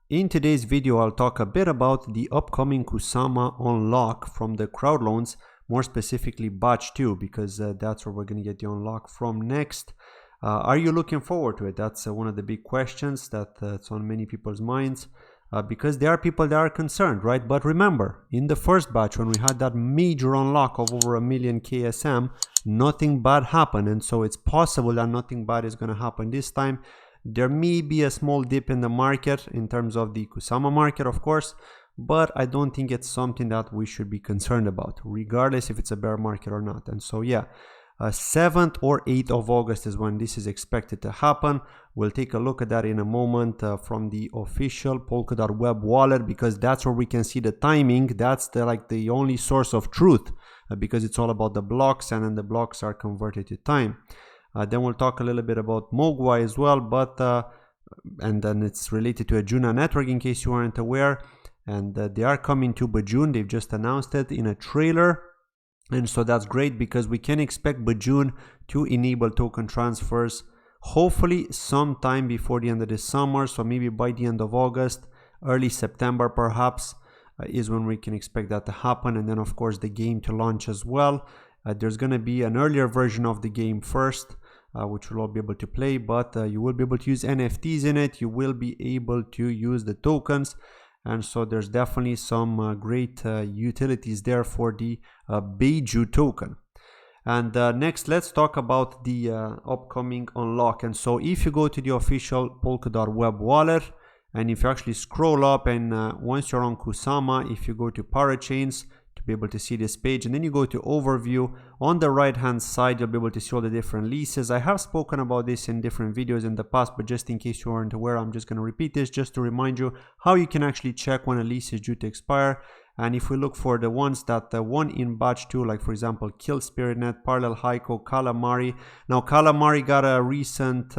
In today's video, I'll talk a bit about the upcoming Kusama unlock from the Crowdloans, more specifically batch 2, because that's where we're going to get the unlock from next. Are you looking forward to it? That's one of the big questions that's on many people's minds, because there are people that are concerned, right? But remember, in the first batch, when we had that major unlock of over 1 million KSM, nothing bad happened, and so it's possible that nothing bad is going to happen this time. There may be a small dip in the market in terms of the Kusama market, of course, but I don't think it's something that we should be concerned about, regardless if it's a bear market or not. And so, yeah, 7th or 8th of August is when this is expected to happen. We'll take a look at that in a moment from the official Polkadot web wallet, because that's where we can see the timing. That's the only source of truth, because it's all about the blocks, and then the blocks are converted to time. Then we'll talk a little bit about Mogwai as well, but and then it's related to a Juna network in case you weren't aware. And they are coming to Bajun. They've just announced it in a trailer. And so that's great, because we can expect Bajun to enable token transfers hopefully sometime before the end of the summer. So maybe by the end of August, early September perhaps, is when we can expect that to happen. And then of course the game to launch as well. There's going to be an earlier version of the game first, which we'll all be able to play, but you will be able to use NFTs in it. You will be able to use the tokens. And so there's definitely some great utilities there for the Beiju token. And next, let's talk about the upcoming unlock. And so if you go to the official Polkadot web wallet, and if you actually scroll up, and once you're on Kusama, if you go to parachains, to be able to see this page, and then you go to overview, on the right hand side you'll be able to see all the different leases. I have spoken about this in different videos in the past, but just in case you weren't aware, I'm just going to repeat this just to remind you how you can actually check when a lease is due to expire. And if we look for the ones that won in batch 2, like for example Kill SpiritNet, Parallel Heiko, Calamari. Now Calamari got a recent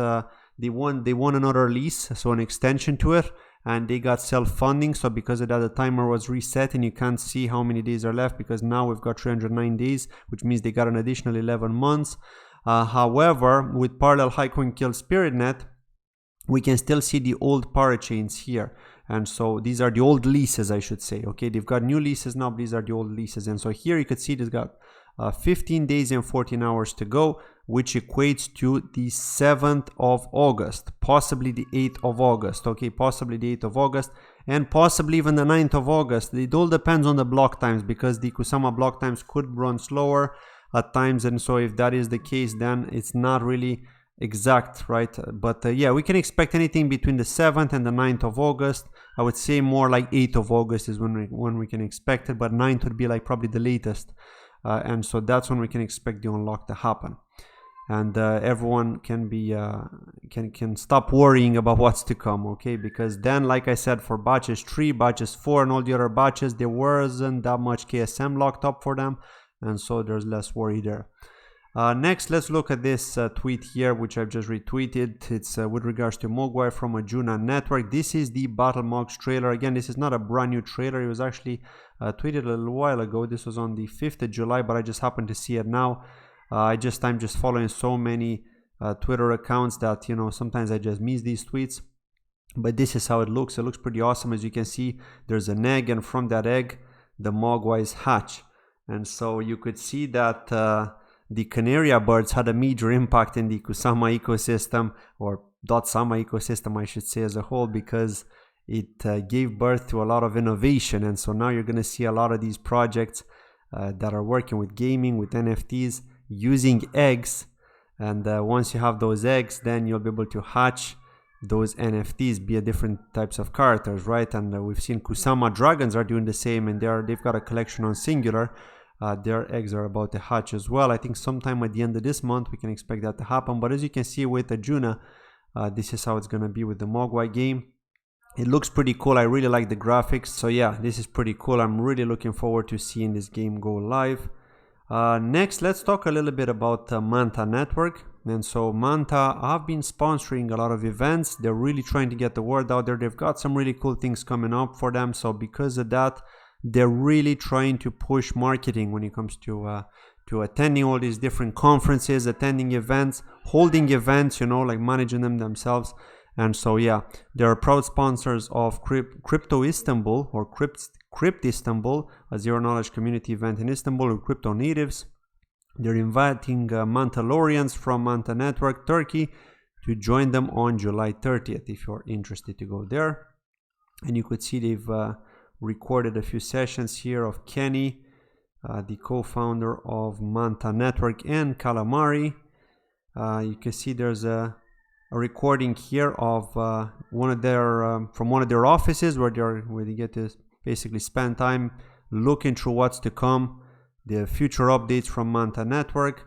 they won another lease, so an extension to it, and they got self-funding. So because of that, the timer was reset, and you can't see how many days are left, because now we've got 309 days, which means they got an additional 11 months. However, with Parallel Heiko and Kill SpiritNet, we can still see the old parachains here. And so these are the old leases, I should say. Okay, they've got new leases now, but these are the old leases. And so here you could see they've got 15 days and 14 hours to go, which equates to the 7th of August, possibly the 8th of August. Okay, possibly the 8th of August, and possibly even the 9th of August. It all depends on the block times, because the Kusama block times could run slower at times. And so if that is the case, then it's not really exact, right? But yeah, we can expect anything between the 7th and the 9th of August. I would say more like 8th of August is when we can expect it, but 9th would be like probably the latest. And so that's when we can expect the unlock to happen. And everyone can be can stop worrying about what's to come, okay? Because then, like I said, for batches 3, batches 4, and all the other batches, there wasn't that much KSM locked up for them, and so there's less worry there. Next, let's look at this tweet here, which I've just retweeted. It's with regards to Mogwai from a Juna network. This is the Battle Mogs trailer. Again, this is not a brand new trailer. It was actually tweeted a little while ago. This was on the 5th of July, but I just happened to see it now. I'm just following so many Twitter accounts that, you know, sometimes I just miss these tweets. But this is how it looks. It looks pretty awesome. As you can see, there's an egg, and from that egg, the Mogwais hatch. And so you could see that the Canaria birds had a major impact in the Kusama ecosystem, or Dotsama ecosystem, I should say, as a whole, because it gave birth to a lot of innovation. And so now you're going to see a lot of these projects that are working with gaming, with NFTs, using eggs. And once you have those eggs, then you'll be able to hatch those NFTs, be a different types of characters, right? And we've seen Kusama dragons are doing the same, and they've got a collection on Singular. Their eggs are about to hatch as well. I think sometime at the end of this month we can expect that to happen. But as you can see with the Juna, this is how it's going to be with the Mogwai game. It looks pretty cool. I really like the graphics. So yeah, this is pretty cool. I'm really looking forward to seeing this game go live. Next, let's talk a little bit about Manta Network. And so Manta have been sponsoring a lot of events. They're really trying to get the word out there. They've got some really cool things coming up for them. So because of that, they're really trying to push marketing when it comes to attending all these different conferences, attending events, holding events, you know, like managing them themselves. And so yeah, they are proud sponsors of Crypto Istanbul, or Crypt Istanbul, a zero knowledge community event in Istanbul with crypto natives. They're inviting Mantalorians from Manta Network Turkey to join them on July 30th if you're interested to go there. And you could see they've recorded a few sessions here of Kenny, the co-founder of Manta Network, and Calamari. You can see there's a recording here of one of their from one of their offices where they get to basically spend time looking through what's to come, the future updates from Manta Network.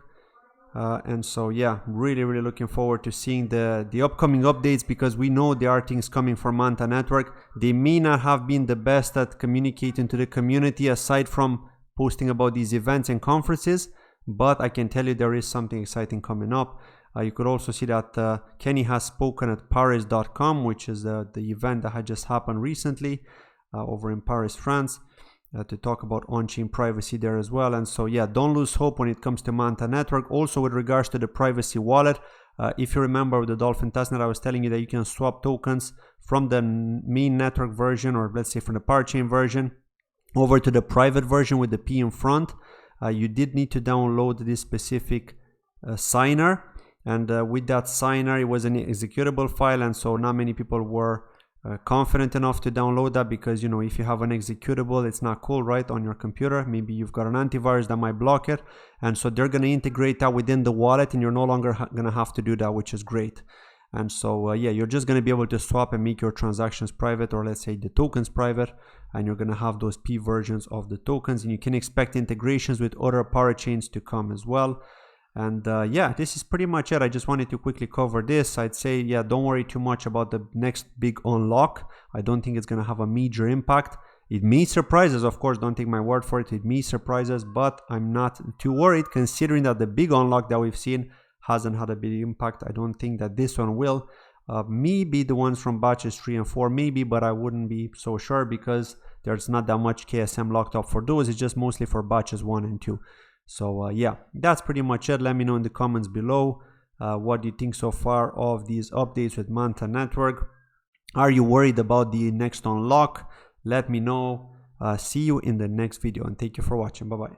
And so yeah, really looking forward to seeing the upcoming updates, because we know there are things coming for Manta Network. They may not have been the best at communicating to the community aside from posting about these events and conferences, but I can tell you there is something exciting coming up. You could also see that Kenny has spoken at Paris.com, which is the event that had just happened recently over in Paris, France, to talk about on-chain privacy there as well. And so yeah, don't lose hope when it comes to Manta Network. Also with regards to the privacy wallet, if you remember with the Dolphin testnet, I was telling you that you can swap tokens from the main network version, or let's say from the parachain version, over to the private version with the P in front. You did need to download this specific signer, and with that signer it was an executable file, and so not many people were confident enough to download that, because, you know, if you have an executable, it's not cool, right, on your computer. Maybe you've got an antivirus that might block it, and so they're going to integrate that within the wallet, and you're no longer going to have to do that, which is great. And so yeah, you're just going to be able to swap and make your transactions private, or let's say the tokens private, and you're going to have those P versions of the tokens, and you can expect integrations with other parachains to come as well. And yeah, this is pretty much it. I just wanted to quickly cover this. I'd say, yeah, don't worry too much about the next big unlock. I don't think it's going to have a major impact. It may surprise us, of course, don't take my word for it. It may surprise us, but I'm not too worried, considering that the big unlock that we've seen hasn't had a big impact. I don't think that this one will. Maybe the ones from batches 3 and 4, maybe, but I wouldn't be so sure, because there's not that much KSM locked up for those. It's just mostly for batches 1 and 2. So yeah, that's pretty much it. Let me know in the comments below what do you think so far of these updates with Manta Network. Are you worried about the next unlock? Let me know. See you in the next video, and thank you for watching. Bye bye.